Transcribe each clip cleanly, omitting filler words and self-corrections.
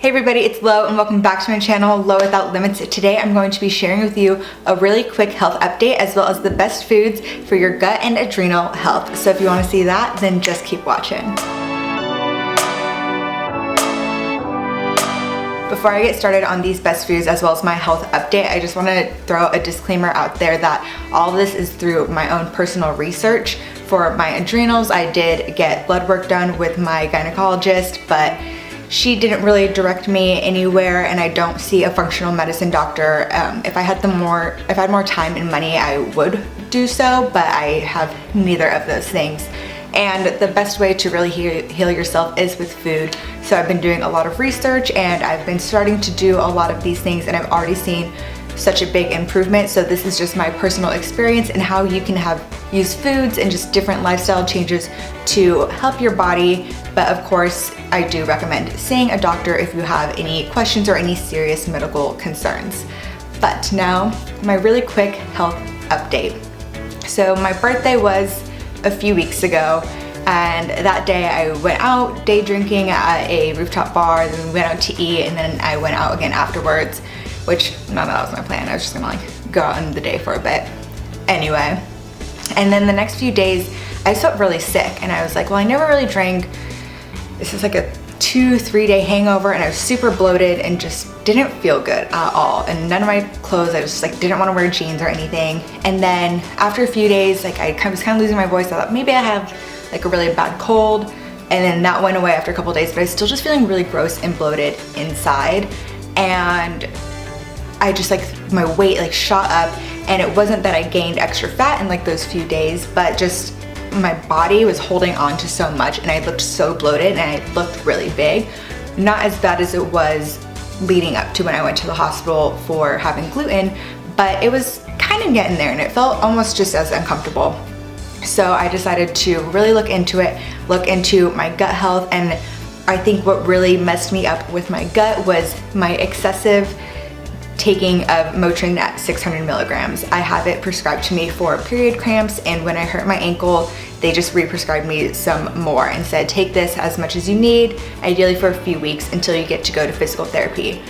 Hey everybody, it's Lo and welcome back to my channel, Lo Without Limits. Today I'm going to be sharing with you a really quick health update as well as the best foods for your gut and adrenal health. So if you want to see that, then just keep watching. Before I get started on these best foods as well as my health update, I just want to throw a disclaimer out there that all of this is through my own personal research. For my adrenals, I did get blood work done with my gynecologist, but she didn't really direct me anywhere, and I don't see a functional medicine doctor. If I had more time and money, I would do so, but I have neither of those things. And the best way to really heal yourself is with food. So I've been doing a lot of research and I've been starting to do a lot of these things, and I've already seen such a big improvement. So this is just my personal experience and how you can use foods and just different lifestyle changes to help your body. But of course, I do recommend seeing a doctor if you have any questions or any serious medical concerns. But now, my really quick health update. So my birthday was a few weeks ago, and that day I went out day drinking at a rooftop bar, then we went out to eat, and then I went out again afterwards, which none of that was my plan. I was just gonna go out in the day for a bit. Anyway, and then the next few days I felt really sick, and I was like, well, I never really drank. This is like a 2-3 day hangover, and I was super bloated and just didn't feel good at all. And none of my clothes, I just didn't want to wear jeans or anything. And then after a few days, I was kind of losing my voice. I thought maybe I have a really bad cold, and then that went away after a couple days, but I was still just feeling really gross and bloated inside. And I just my weight shot up, and it wasn't that I gained extra fat in those few days, but just my body was holding on to so much, and I looked so bloated and I looked really big. Not as bad as it was leading up to when I went to the hospital for having gluten, but it was kind of getting there, and it felt almost just as uncomfortable. So I decided to really look into my gut health, and I think what really messed me up with my gut was my excessive taking of Motrin at 600 milligrams. I have it prescribed to me for period cramps, and when I hurt my ankle, they just re-prescribed me some more and said, take this as much as you need, ideally for a few weeks until you get to go to physical therapy.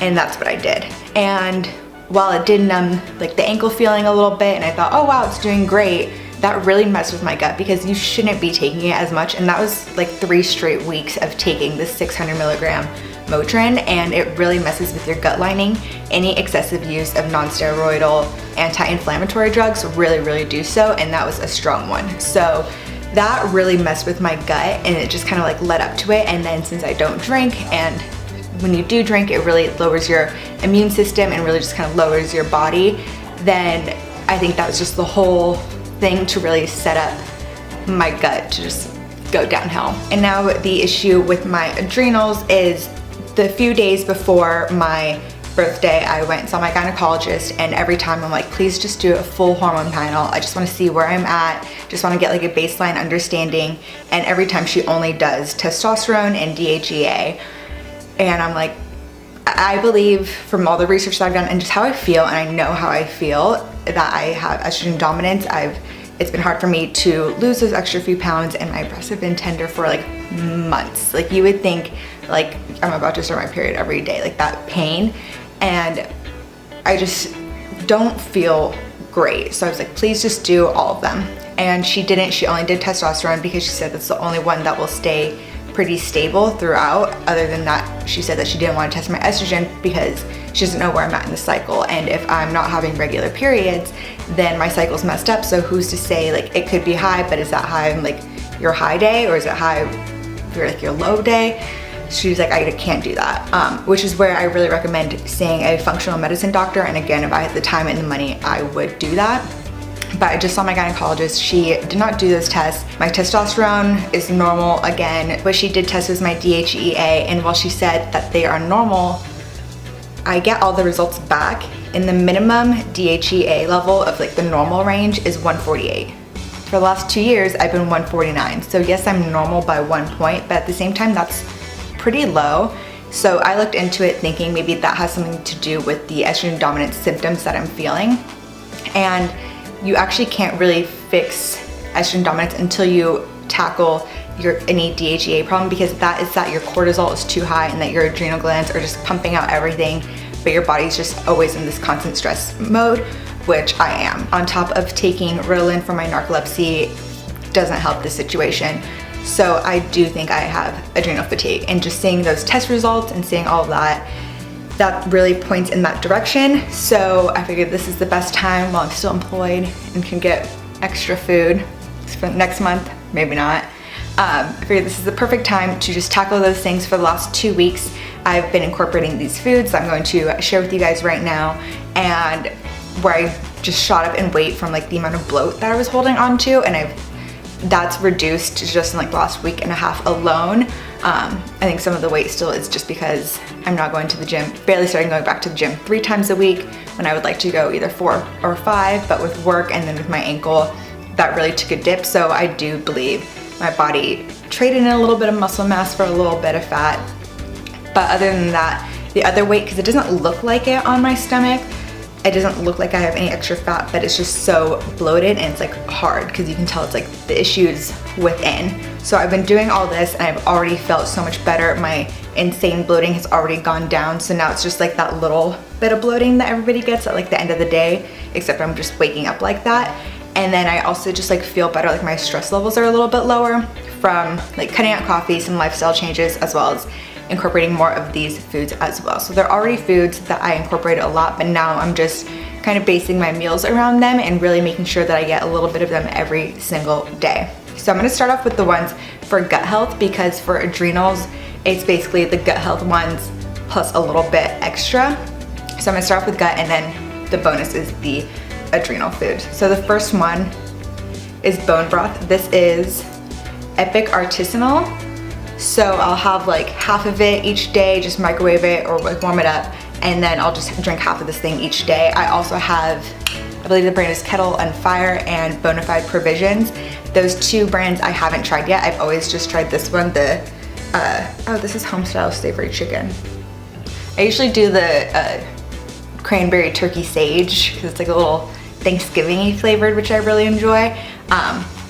And that's what I did. And while it did numb the ankle feeling a little bit, and I thought, oh wow, it's doing great, that really messed with my gut because you shouldn't be taking it as much. And that was 3 straight weeks of taking this 600 milligram Motrin, and it really messes with your gut lining. Any excessive use of non-steroidal anti-inflammatory drugs really do so, and that was a strong one. So that really messed with my gut, and it just kind of led up to it. And then since I don't drink, and when you do drink, it really lowers your immune system and really just kind of lowers your body, then I think that was just the whole thing to really set up my gut to just go downhill. And now the issue with my adrenals is the few days before my birthday, I went and saw my gynecologist, and every time I'm please just do a full hormone panel. I just want to see where I'm at, just want to get a baseline understanding. And every time she only does testosterone and DHEA. And I'm I believe from all the research that I've done and just how I feel, and I know how I feel, that I have estrogen dominance. It's been hard for me to lose those extra few pounds, and my breasts have been tender for months. You would think I'm about to start my period every day, that pain, and I just don't feel great. So I was please just do all of them. And she didn't. She only did testosterone because she said that's the only one that will stay pretty stable throughout. Other than that, she said that she didn't want to test my estrogen because she doesn't know where I'm at in the cycle, and if I'm not having regular periods, then my cycle's messed up. So who's to say it could be high, but is that high on your high day, or is it high for your low day? She's I can't do that, which is where I really recommend seeing a functional medicine doctor. And again, if I had the time and the money, I would do that. But I just saw my gynecologist. She did not do those tests. My testosterone is normal again. What she did test was my DHEA, and while she said that they are normal, I get all the results back, and the minimum DHEA level of the normal range is 148. For the last 2 years, I've been 149. So yes, I'm normal by 1 point, but at the same time, that's pretty low. So I looked into it thinking maybe that has something to do with the estrogen dominant symptoms that I'm feeling. And you actually can't really fix estrogen dominance until you tackle any DHEA problem, because that is that your cortisol is too high and that your adrenal glands are just pumping out everything, but your body's just always in this constant stress mode, which I am. On top of taking Ritalin for my narcolepsy doesn't help the situation. So I do think I have adrenal fatigue, and just seeing those test results and seeing all of that really points in that direction. So I figured this is the best time while I'm still employed and can get extra food for next month, maybe not. I figured this is the perfect time to just tackle those things. For the last 2 weeks, I've been incorporating these foods that I'm going to share with you guys right now, and where I just shot up in weight from like the amount of bloat that I was holding on to, and that's reduced just in like the last week and a half alone. I think some of the weight still is just because I'm not going to the gym, barely starting going back to the gym 3 times a week when I would like to go either 4 or 5, but with work and then with my ankle, that really took a dip. So I do believe my body traded in a little bit of muscle mass for a little bit of fat. But other than that, the other weight, because it doesn't look like it on my stomach, it doesn't look like I have any extra fat, but it's just so bloated and it's like hard, because you can tell it's like the issues within. So I've been doing all this and I've already felt so much better. My insane bloating has already gone down. So now it's just like that little bit of bloating that everybody gets at like the end of the day, except I'm just waking up like that. And then I also just like feel better, like my stress levels are a little bit lower from like cutting out coffee, some lifestyle changes, as well as incorporating more of these foods as well. So they're already foods that I incorporate a lot, but now I'm just kind of basing my meals around them and really making sure that I get a little bit of them every single day. So I'm gonna start off with the ones for gut health, because for adrenals, it's basically the gut health ones plus a little bit extra. So I'm gonna start off with gut, and then the bonus is the adrenal food. So the first one is bone broth. This is epic artisanal. So I'll have like half of it each day, just microwave it or like warm it up, and then I'll just drink half of this thing each day. I also have, I believe the brand is Kettle on Fire and Bonafide Provisions. Those 2 brands I haven't tried yet. I've always just tried this one, this is Homestyle Savory Chicken. I usually do the cranberry turkey sage, because it's like a little Thanksgiving-y flavored, which I really enjoy.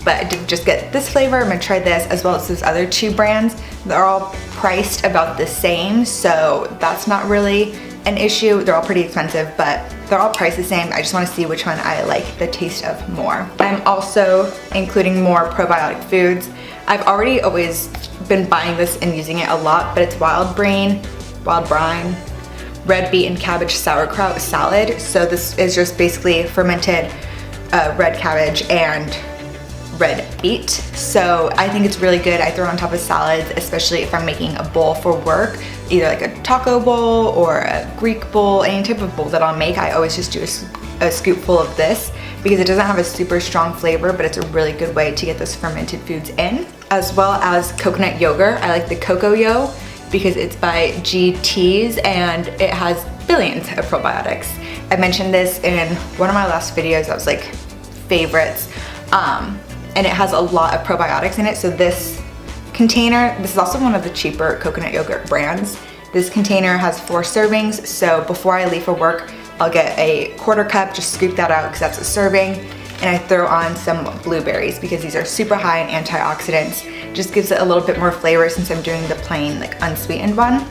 But I did just get this flavor. I'm gonna try this as well as those other 2 brands. They're all priced about the same, so that's not really an issue. They're all pretty expensive, but they're all priced the same. I just wanna see which one I like the taste of more. I'm also including more probiotic foods. I've already always been buying this and using it a lot, but it's wild brine, red beet and cabbage sauerkraut salad. So this is just basically fermented red cabbage and red beet. So I think it's really good. I throw it on top of salads, especially if I'm making a bowl for work, either like a taco bowl or a Greek bowl, any type of bowl that I'll make. I always just do a scoopful of this, because it doesn't have a super strong flavor, but it's a really good way to get those fermented foods in. As well as coconut yogurt. I like the Coco Yo, because it's by GT's and it has billions of probiotics. I mentioned this in one of my last videos that was like favorites, and it has a lot of probiotics in it. So this container, this is also one of the cheaper coconut yogurt brands. This container has 4 servings, so before I leave for work, I'll get a 1/4 cup, just scoop that out because that's a serving, and I throw on some blueberries because these are super high in antioxidants. Just gives it a little bit more flavor since I'm doing the plain like unsweetened one.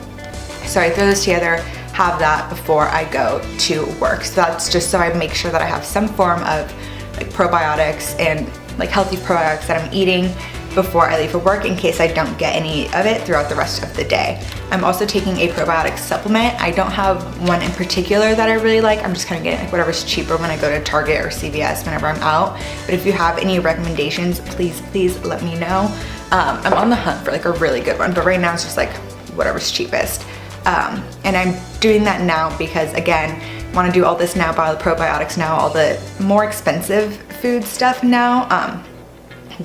So I throw this together, have that before I go to work. So that's just so I make sure that I have some form of like probiotics and like healthy probiotics that I'm eating before I leave for work, in case I don't get any of it throughout the rest of the day. I'm also taking a probiotic supplement. I don't have one in particular that I really like. I'm just kind of getting like whatever's cheaper when I go to Target or CVS whenever I'm out. But if you have any recommendations, please let me know. I'm on the hunt for like a really good one, but right now it's just like whatever's cheapest. And I'm doing that now because, again, I want to do all this now, buy all the probiotics now, all the more expensive food stuff now,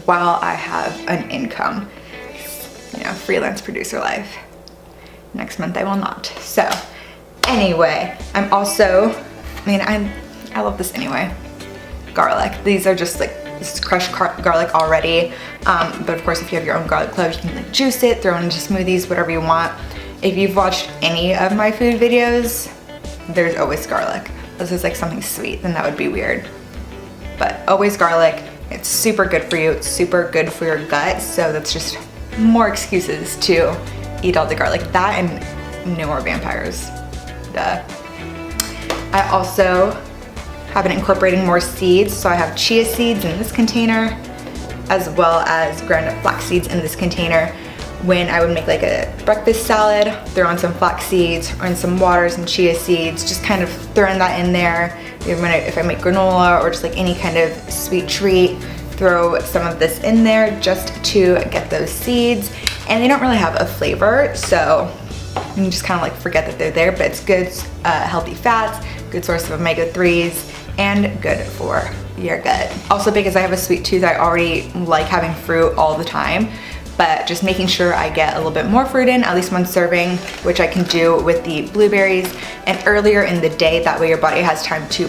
while I have an income. You know, freelance producer life. Next month I will not. So anyway, I'm also, I love this anyway. Garlic. These are just like, this is crushed garlic already. But of course, if you have your own garlic cloves, you can like juice it, throw it into smoothies, whatever you want. If you've watched any of my food videos, there's always garlic. This is like something sweet, then that would be weird. But always garlic, It's super good for you. It's super good for your gut. So that's just more excuses to eat all the garlic. That and no more vampires. Duh. I also have been incorporating more seeds. So I have chia seeds in this container, as well as ground up flax seeds in this container. When I would make like a breakfast salad, throw in some flax seeds or in some water, some chia seeds, just kind of throwing that in there. If I make granola or just like any kind of sweet treat, throw some of this in there just to get those seeds. And they don't really have a flavor, so you can just kind of like forget that they're there, but it's good healthy fats, good source of omega-3s, and good for your gut. Also, because I have a sweet tooth, I already like having fruit all the time, but just making sure I get a little bit more fruit in, at least one serving, which I can do with the blueberries and earlier in the day. That way your body has time to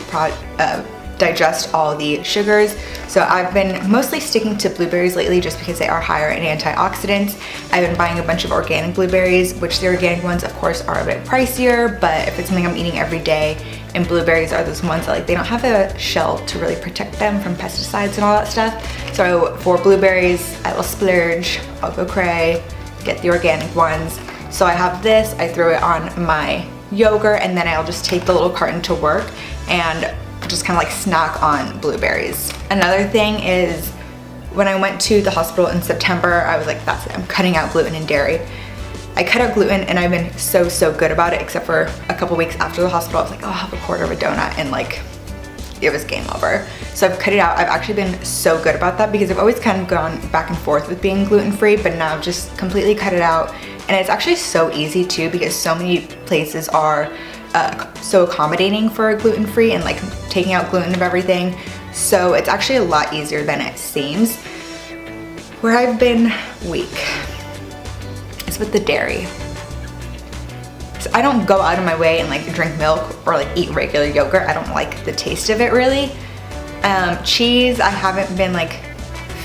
digest all the sugars. So I've been mostly sticking to blueberries lately just because they are higher in antioxidants. I've been buying a bunch of organic blueberries, which the organic ones of course are a bit pricier, but if it's something I'm eating every day, and blueberries are those ones that like they don't have a shell to really protect them from pesticides and all that stuff. So for blueberries, I will splurge, I'll go cray, get the organic ones. So I have this, I throw it on my yogurt, and then I'll just take the little carton to work and just kind of like snack on blueberries. Another thing is when I went to the hospital in September, I was like, that's it, I'm cutting out gluten and dairy. I cut out gluten and I've been so good about it, except for a couple weeks after the hospital. I was like, oh, I'll have a quarter of a donut, and like it was game over. So I've cut it out. I've actually been so good about that because I've always kind of gone back and forth with being gluten-free, but now I've just completely cut it out. And it's actually so easy too, because so many places are so accommodating for gluten-free and like taking out gluten of everything. So it's actually a lot easier than it seems. Where I've been weak is with the dairy. So I don't go out of my way and like drink milk or like eat regular yogurt. I don't like the taste of it really. Cheese, I haven't been like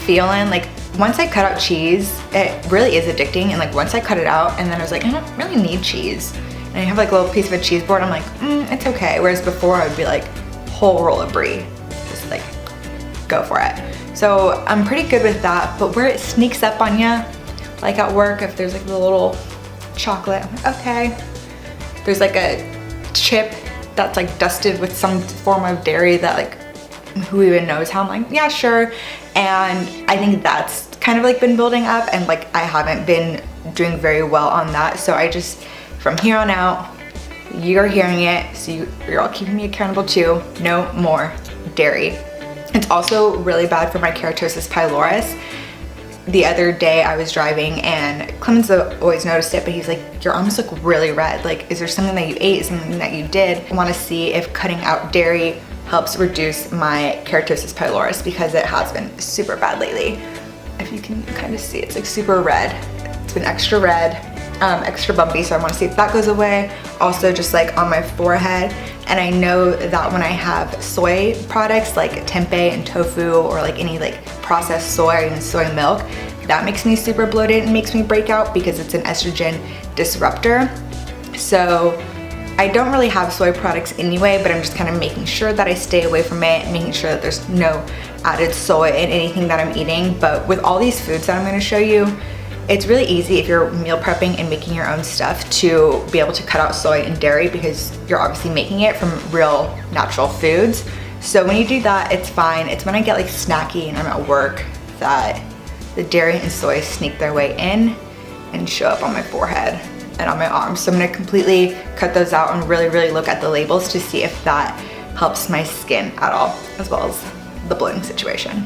feeling like, once I cut out cheese, it really is addicting. And like once I cut it out, and then I was like, I don't really need cheese. And I have like a little piece of a cheese board, I'm like, it's okay. Whereas before I would be like, whole roll of brie, just like go for it. So I'm pretty good with that, but where it sneaks up on you, like at work, if there's like the little chocolate, I'm like, okay. There's like a chip that's like dusted with some form of dairy that like, who even knows how, I'm like, yeah, sure. And I think that's kind of like been building up, and like I haven't been doing very well on that. So I just, from here on out, you're hearing it, so you're all keeping me accountable too. No more dairy. It's also really bad for my keratosis pylorus. The other day I was driving and Clemens always noticed it, but he's like, your arms look really red. Like, is there something that you ate, something that you did? I want to see if cutting out dairy helps reduce my keratosis pylorus, because it has been super bad lately. If you can kind of see, it's like super red. It's been extra red, extra bumpy, so I want to see if that goes away. Also just like on my forehead. And I know that when I have soy products like tempeh and tofu, or like any like processed soy or even soy milk, that makes me super bloated and makes me break out because it's an estrogen disruptor. So I don't really have soy products anyway, but I'm just kind of making sure that I stay away from it, making sure that there's no added soy in anything that I'm eating. But with all these foods that I'm going to show you, it's really easy if you're meal prepping and making your own stuff to be able to cut out soy and dairy, because you're obviously making it from real natural foods. So when you do that, it's fine. It's when I get like snacky and I'm at work that the dairy and soy sneak their way in and show up on my forehead and on my arms. So I'm gonna completely cut those out and really look at the labels to see if that helps my skin at all, as well as the bloating situation.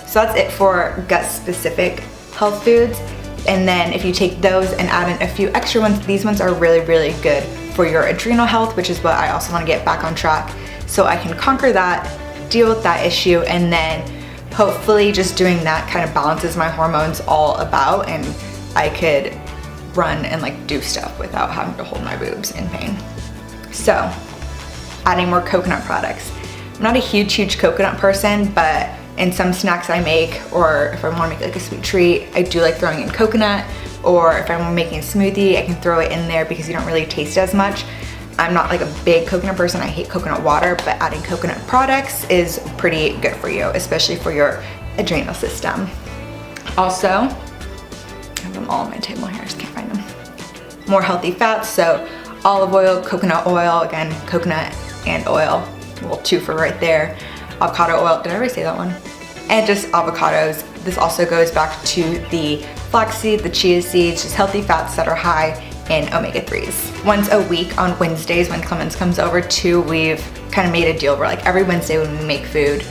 So that's it for gut specific health foods. And then if you take those and add in a few extra ones, these ones are really good for your adrenal health, which is what I also want to get back on track, so I can conquer that, deal with that issue, and then hopefully just doing that kind of balances my hormones all about, and I could run and like do stuff without having to hold my boobs in pain. So adding more coconut products. I'm not a huge coconut person, but in some snacks I make, or if I want to make like a sweet treat, I do like throwing in coconut. Or if I'm making a smoothie, I can throw it in there because you don't really taste it as much. I'm not like a big coconut person, I hate coconut water, but adding coconut products is pretty good for you, especially for your adrenal system. Also, I have them all on my table here, I just can't find them. More healthy fats, so olive oil, coconut oil, again, coconut and oil, a little twofer right there. Avocado oil, did I already say that one? And just avocados. This also goes back to the flaxseed, the chia seeds, just healthy fats that are high in omega-3s. Once a week on Wednesdays when Clemens comes over too, we've kind of made a deal where like every Wednesday when we make food,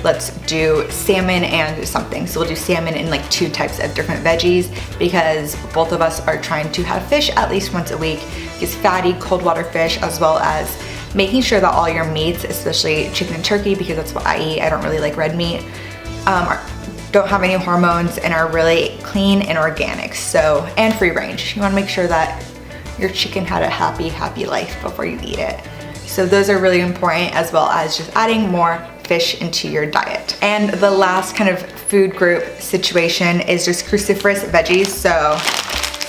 let's do salmon and something. So we'll do salmon in like 2 types of different veggies because both of us are trying to have fish at least once a week. It's fatty, cold water fish, as well as making sure that all your meats, especially chicken and turkey, because that's what I eat, I don't really like red meat, don't have any hormones and are really clean and organic, so, and free range. You wanna make sure that your chicken had a happy life before you eat it. So those are really important, as well as just adding more fish into your diet. And the last kind of food group situation is just cruciferous veggies. So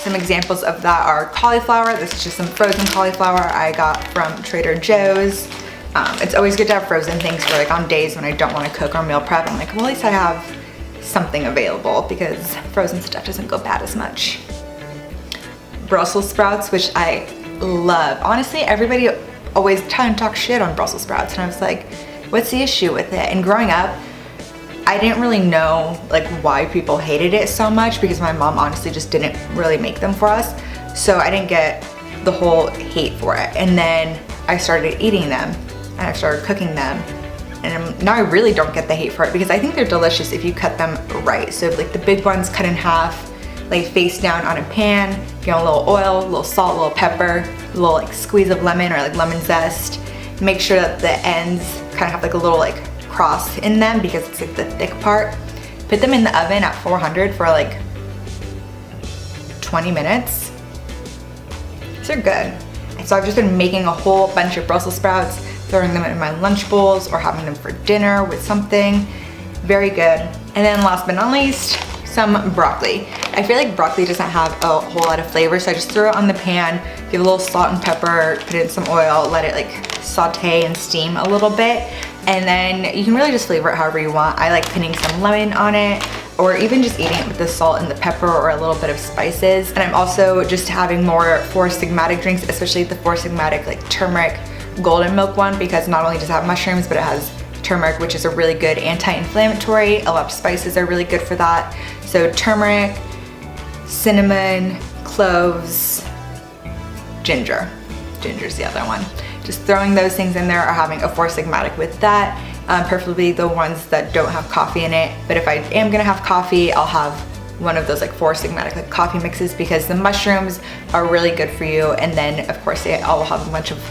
some examples of that are cauliflower. This is just some frozen cauliflower I got from Trader Joe's. It's always good to have frozen things for like on days when I don't want to cook or meal prep. I'm like, well, at least I have something available because frozen stuff doesn't go bad as much. Brussels sprouts, which I love. Honestly, everybody always talk shit on Brussels sprouts, and I was like, what's the issue with it? And growing up, I didn't really know like why people hated it so much because my mom honestly just didn't really make them for us. So I didn't get the whole hate for it. And then I started eating them and I started cooking them. And now I really don't get the hate for it because I think they're delicious if you cut them right. So like the big ones cut in half, like face down on a pan, you know, a little oil, a little salt, a little pepper, a little like squeeze of lemon or like lemon zest. Make sure that the ends kind of have like a little like cross in them because it's like the thick part. Put them in the oven at 400 for like 20 minutes. These are good. So I've just been making a whole bunch of Brussels sprouts, throwing them in my lunch bowls or having them for dinner with something. Very good. And then last but not least, some broccoli. I feel like broccoli doesn't have a whole lot of flavor, so I just throw it on the pan, give a little salt and pepper, put in some oil, let it like saute and steam a little bit, and then you can really just flavor it however you want. I like putting some lemon on it, or even just eating it with the salt and the pepper or a little bit of spices. And I'm also just having more 4 Sigmatic drinks, especially the 4 Sigmatic like turmeric golden milk one, because not only does it have mushrooms, but it has turmeric, which is a really good anti-inflammatory. A lot of spices are really good for that. So turmeric, cinnamon, cloves, ginger. Ginger's the other one. Just throwing those things in there or having a 4 Sigmatic with that. Preferably the ones that don't have coffee in it. But if I am gonna have coffee, I'll have one of those like 4 Sigmatic like coffee mixes because the mushrooms are really good for you. And then of course they all have a bunch of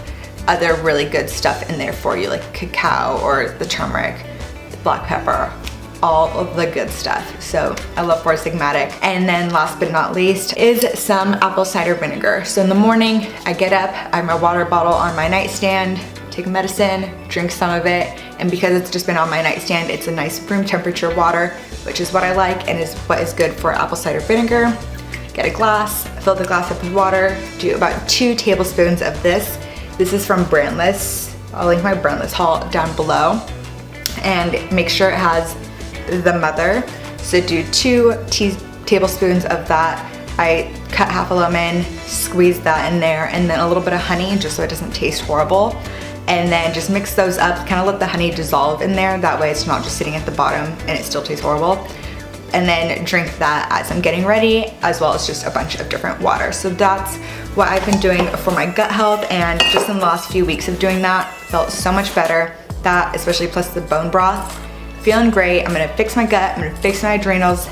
other really good stuff in there for you, like cacao or the turmeric, the black pepper, all of the good stuff. So I love 4 Sigmatic. And then last but not least is some apple cider vinegar. So in the morning, I get up, I have my water bottle on my nightstand, take medicine, drink some of it. And because it's just been on my nightstand, it's a nice room temperature water, which is what I like and is what is good for apple cider vinegar. Get a glass, fill the glass up with water, do about 2 tablespoons of this. This is from Brandless. I'll link my Brandless haul down below. And make sure it has the mother. So do 2 tablespoons of that. I cut half a lemon, squeeze that in there, and then a little bit of honey just so it doesn't taste horrible. And then just mix those up, kind of let the honey dissolve in there. That way it's not just sitting at the bottom and it still tastes horrible. And then drink that as I'm getting ready, as well as just a bunch of different water. So that's what I've been doing for my gut health, and just in the last few weeks of doing that, felt so much better. That, especially plus the bone broth, feeling great. I'm gonna fix my gut, I'm gonna fix my adrenals,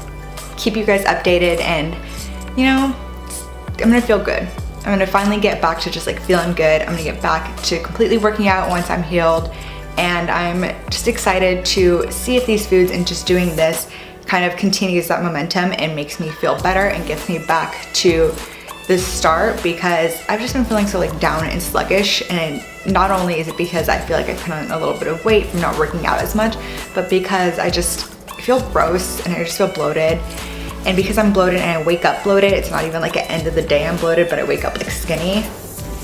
keep you guys updated, and you know, I'm gonna feel good. I'm gonna finally get back to just like feeling good. I'm gonna get back to completely working out once I'm healed, and I'm just excited to see if these foods and just doing this kind of continues that momentum and makes me feel better and gets me back to the start, because I've just been feeling so like down and sluggish. And not only is it because I feel like I put on a little bit of weight from not working out as much, but because I just feel gross and I just feel bloated. And because I'm bloated and I wake up bloated, it's not even like at end of the day I'm bloated, but I wake up like skinny.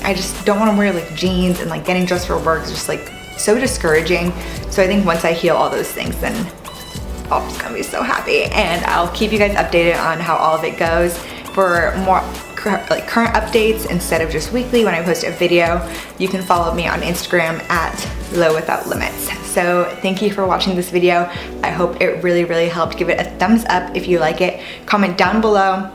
I just don't want to wear like jeans, and like getting dressed for work is just like so discouraging. So I think once I heal all those things, then I'm just gonna be so happy. And I'll keep you guys updated on how all of it goes. For more like current updates instead of just weekly when I post a video, you can follow me on Instagram at Low Without Limits. So thank you for watching this video. I hope it really helped. Give it a thumbs up if you like it. Comment down below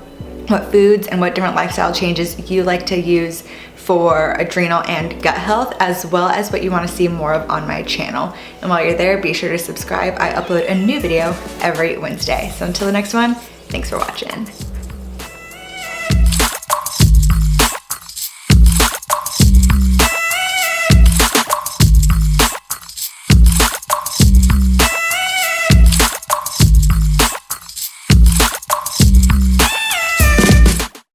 what foods and what different lifestyle changes you like to use for adrenal and gut health, as well as what you want to see more of on my channel. And while you're there, be sure to subscribe. I upload a new video every Wednesday. So until the next one, thanks for watching.